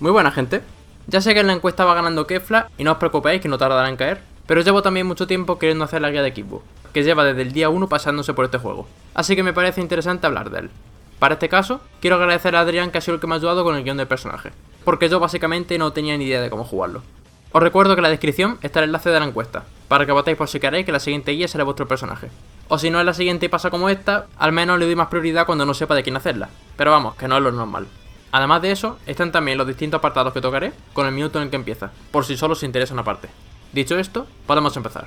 Muy buena, gente. Ya sé que en la encuesta va ganando Kefla y no os preocupéis que no tardará en caer, pero llevo también mucho tiempo queriendo hacer la guía de Kickbook, que lleva desde el día 1 pasándose por este juego, así que me parece interesante hablar de él. Para este caso, quiero agradecer a Adrián, que ha sido el que me ha ayudado con el guión del personaje, porque yo básicamente no tenía ni idea de cómo jugarlo. Os recuerdo que en la descripción está el enlace de la encuesta, para que votéis por si queréis que la siguiente guía será vuestro personaje. O si no es la siguiente y pasa como esta, al menos le doy más prioridad cuando no sepa de quién hacerla, pero vamos, que no es lo normal. Además de eso, están también los distintos apartados que tocaré con el minuto en el que empieza, por si solo os interesa una parte. Dicho esto, podemos empezar.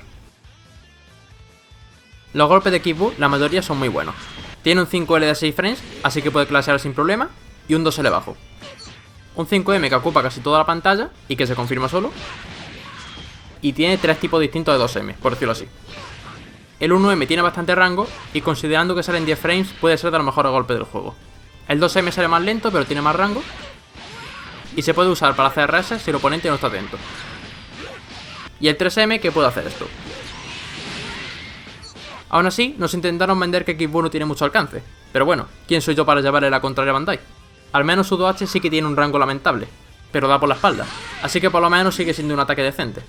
Los golpes de Kickbook, la mayoría son muy buenos. Tiene un 5L de 6 frames, así que puede clasear sin problema, y un 2L bajo. Un 5M que ocupa casi toda la pantalla y que se confirma solo. Y tiene 3 tipos distintos de 2M, por decirlo así. El 1M tiene bastante rango y considerando que salen 10 frames puede ser de los mejores golpes del juego. El 2M sale más lento pero tiene más rango. Y se puede usar para hacer reses si el oponente no está atento. Y el 3M que puede hacer esto. Aún así, nos intentaron vender que Kickbook no tiene mucho alcance. Pero bueno, ¿quién soy yo para llevarle la contraria a Bandai? Al menos su 2H sí que tiene un rango lamentable, pero da por la espalda, así que por lo menos sigue siendo un ataque decente.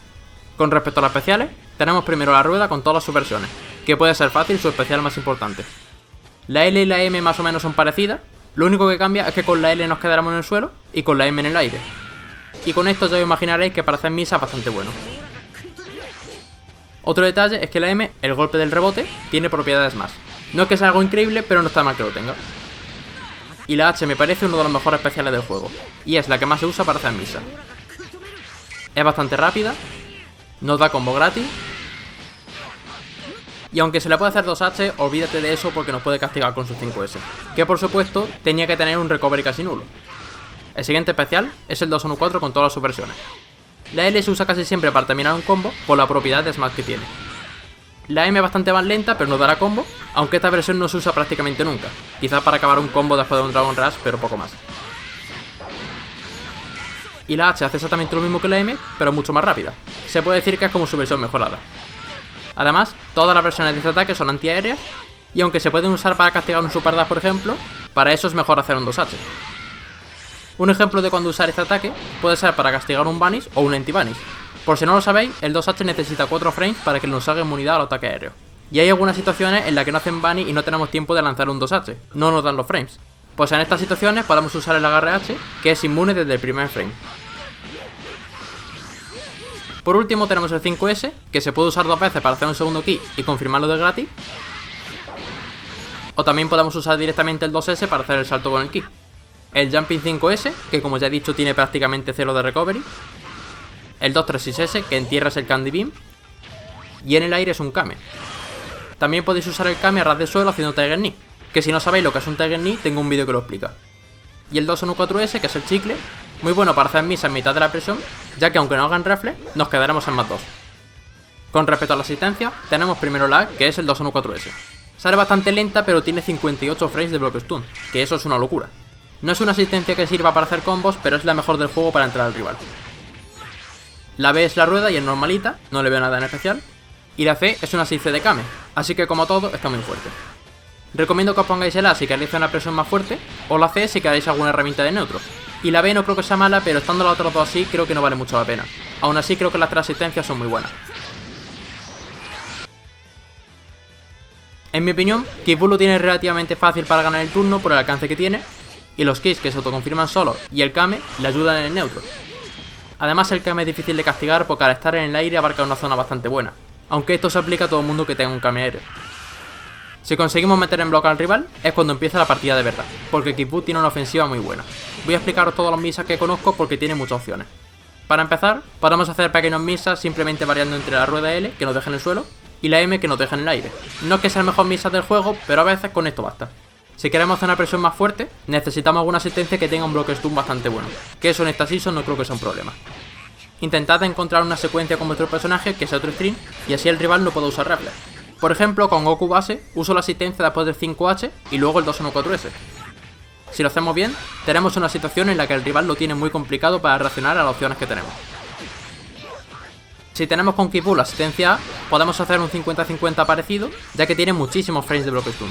Con respecto a las especiales, tenemos primero la rueda con todas las subversiones, que puede ser fácil su especial más importante. La L y la M más o menos son parecidas, lo único que cambia es que con la L nos quedaremos en el suelo y con la M en el aire. Y con esto ya os imaginaréis que para hacer misa es bastante bueno. Otro detalle es que la M, el golpe del rebote, tiene propiedades más. No es que sea algo increíble, pero no está mal que lo tenga. Y la H me parece uno de los mejores especiales del juego, y es la que más se usa para hacer misa. Es bastante rápida, nos da combo gratis, y aunque se le puede hacer 2H, olvídate de eso porque nos puede castigar con su 5S, que por supuesto tenía que tener un recovery casi nulo. El siguiente especial es el 2-1-4 con todas las subversiones. La L se usa casi siempre para terminar un combo por la propiedad de smash que tiene. La M es bastante más lenta pero nos dará combo, aunque esta versión no se usa prácticamente nunca, quizás para acabar un combo después de un Dragon Rush pero poco más. Y la H hace exactamente lo mismo que la M, pero mucho más rápida, se puede decir que es como su versión mejorada. Además, todas las versiones de este ataque son antiaéreas, y aunque se pueden usar para castigar un Super Dash por ejemplo, para eso es mejor hacer un 2H. Un ejemplo de cuando usar este ataque puede ser para castigar un Vanish o un anti-Vanish. Por si no lo sabéis, el 2H necesita 4 frames para que nos haga inmunidad al ataque aéreo. Y hay algunas situaciones en las que no hacen Vanish y no tenemos tiempo de lanzar un 2H, no nos dan los frames. Pues en estas situaciones podemos usar el agarre H, que es inmune desde el primer frame. Por último tenemos el 5S, que se puede usar 2 veces para hacer un segundo ki y confirmarlo de gratis. O también podemos usar directamente el 2S para hacer el salto con el ki. El Jumping 5S, que como ya he dicho tiene prácticamente 0 de recovery. El 236S, que en tierra es el Candy Beam. Y en el aire es un Kame. También podéis usar el Kame a ras de suelo haciendo Tiger Knee, que si no sabéis lo que es un Tiger Knee, tengo un vídeo que lo explica. Y el 214S, que es el chicle, muy bueno para hacer misa en mitad de la presión, ya que aunque no hagan reflex, nos quedaremos en más 2. Con respecto a la asistencia, tenemos primero la A, que es el 214S. Sale bastante lenta, pero tiene 58 frames de block stun, que eso es una locura. No es una asistencia que sirva para hacer combos, pero es la mejor del juego para entrar al rival. La B es la rueda y es normalita, no le veo nada en especial. Y la C es una 6C de Kame, así que como todo, está muy fuerte. Recomiendo que os pongáis el A si queréis una presión más fuerte, o la C si queréis alguna herramienta de neutro. Y la B no creo que sea mala, pero estando las otras dos así, creo que no vale mucho la pena. Aún así creo que las 3 asistencias son muy buenas. En mi opinión, Kickbook lo tiene relativamente fácil para ganar el turno por el alcance que tiene, y los keys que se autoconfirman solos y el Kame le ayudan en el neutro. Además el Kame es difícil de castigar porque al estar en el aire abarca una zona bastante buena, aunque esto se aplica a todo el mundo que tenga un Kame aéreo. Si conseguimos meter en bloque al rival es cuando empieza la partida de verdad, porque Kickbook tiene una ofensiva muy buena. Voy a explicaros todos los misas que conozco porque tiene muchas opciones. Para empezar, podemos hacer pequeños misas simplemente variando entre la rueda L, que nos deja en el suelo, y la M, que nos deja en el aire. No es que sea el mejor misa del juego, pero a veces con esto basta. Si queremos hacer una presión más fuerte, necesitamos alguna asistencia que tenga un bloque stun bastante bueno, que eso en esta season no creo que sea un problema. Intentad encontrar una secuencia con vuestro personaje que sea otro stream, y así el rival no pueda usar reflex. Por ejemplo, con Goku base, uso la asistencia después del 5H y luego el 214S. Si lo hacemos bien, tenemos una situación en la que el rival lo tiene muy complicado para reaccionar a las opciones que tenemos. Si tenemos con Kickbook la asistencia A, podemos hacer un 50-50 parecido, ya que tiene muchísimos frames de bloque stun.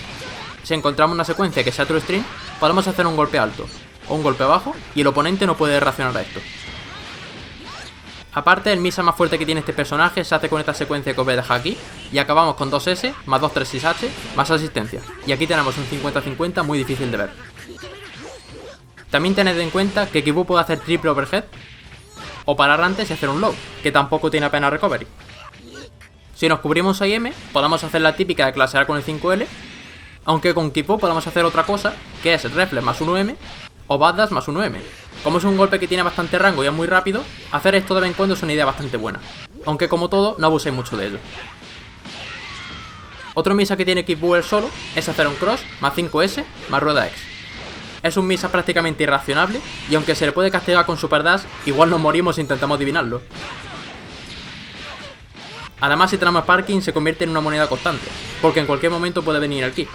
Si encontramos una secuencia que sea true string, podemos hacer un golpe alto. o un golpe bajo y el oponente no puede reaccionar a esto. Aparte, el misa más fuerte que tiene este personaje se hace con esta secuencia que os voy a dejar aquí y acabamos con 2S más 236H más asistencia. Y aquí tenemos un 50-50 muy difícil de ver. También tened en cuenta que Kibu puede hacer triple overhead o parar antes y hacer un low, que tampoco tiene apenas recovery. Si nos cubrimos 6M, podemos hacer la típica de clasear con el 5L, aunque con Kibu podemos hacer otra cosa, que es reflex más 1M o badass más 1M. Como es un golpe que tiene bastante rango y es muy rápido, hacer esto de vez en cuando es una idea bastante buena, aunque como todo, no abuséis mucho de ello. Otro misa que tiene Kibu el solo es hacer un cross más 5S más rueda X. Es un misa prácticamente irracionable y aunque se le puede castigar con super dash, igual nos morimos si intentamos adivinarlo. Además, si tenemos parking se convierte en una moneda constante, porque en cualquier momento puede venir el ki.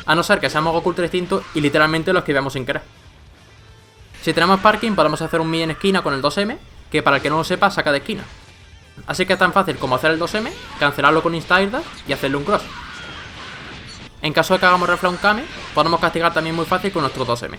A no ser que seamos Goku 300 y literalmente lo esquivamos sin querer. Si tenemos parking podemos hacer un mi en esquina con el 2M, que para el que no lo sepa saca de esquina. Así que es tan fácil como hacer el 2M, cancelarlo con Insta Air Dash y hacerle un cross. En caso de que hagamos reflex un Kame, podemos castigar también muy fácil con nuestro 2M.